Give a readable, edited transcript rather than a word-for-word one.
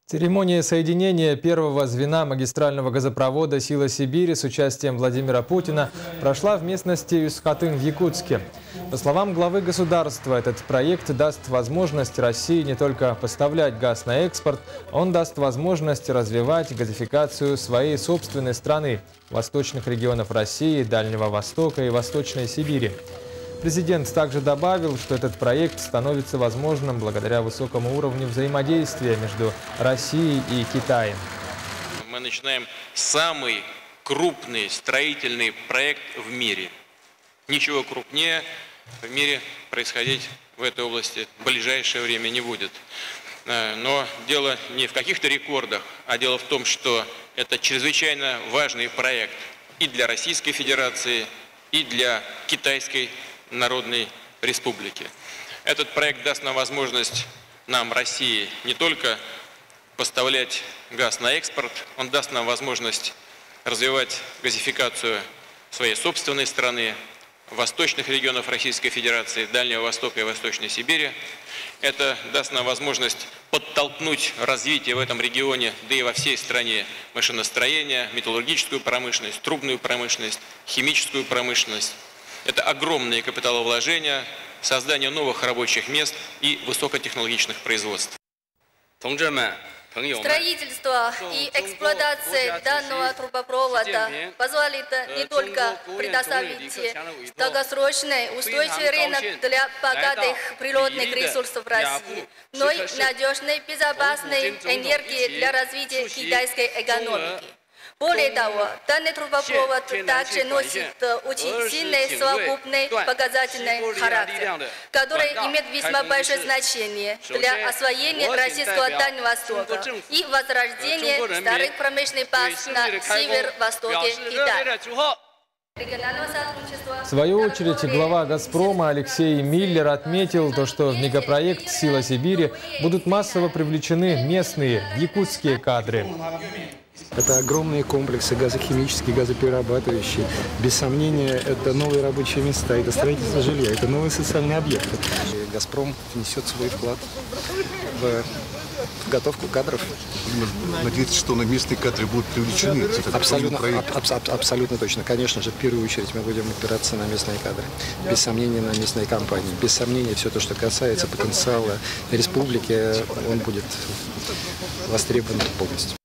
Церемония соединения первого звена магистрального газопровода «Сила Сибири» с участием Владимира Путина прошла в местности Ус-Хатын в Якутске. По словам главы государства, этот проект даст возможность России не только поставлять газ на экспорт, он даст возможность развивать газификацию своей собственной страны, восточных регионов России, Дальнего Востока и Восточной Сибири. Президент также добавил, что этот проект становится возможным благодаря высокому уровню взаимодействия между Россией и Китаем. Мы начинаем самый крупный строительный проект в мире. Ничего крупнее в мире происходить в этой области в ближайшее время не будет. Но дело не в каких-то рекордах, а дело в том, что это чрезвычайно важный проект и для Российской Федерации, и для Китайской Народной Республики. Этот проект даст нам возможность, нам, России, не только поставлять газ на экспорт, он даст нам возможность развивать газификацию своей собственной страны, восточных регионов Российской Федерации, Дальнего Востока и Восточной Сибири. Это даст нам возможность подтолкнуть развитие в этом регионе, да и во всей стране, машиностроения, металлургическую промышленность, трубную промышленность, химическую промышленность. Это огромные капиталовложения, создание новых рабочих мест и высокотехнологичных производств. Строительство и эксплуатация данного трубопровода позволит не только предоставить долгосрочный устойчивый рынок для богатых природных ресурсов России, но и надежной, безопасной энергии для развития китайской экономики. Более того, данный трубопровод также носит очень сильный совокупный показательный характер, который имеет весьма большое значение для освоения российского Дальнего Востока и возрождения старых промышленных баз на северо-востоке Китая. В свою очередь, глава «Газпрома» Алексей Миллер отметил, что в мегапроект «Сила Сибири» будут массово привлечены местные якутские кадры. Это огромные комплексы, газохимические, газоперерабатывающие. Без сомнения, это новые рабочие места, это строительство жилья, это новые социальные объекты. «Газпром» внесет свой вклад в подготовку кадров. Надеяться, что на местные кадры будут привлечены? Абсолютно точно. Конечно же, в первую очередь мы будем опираться на местные кадры. Без сомнения, на местные компании. Без сомнения, все то, что касается потенциала республики, он будет востребован полностью.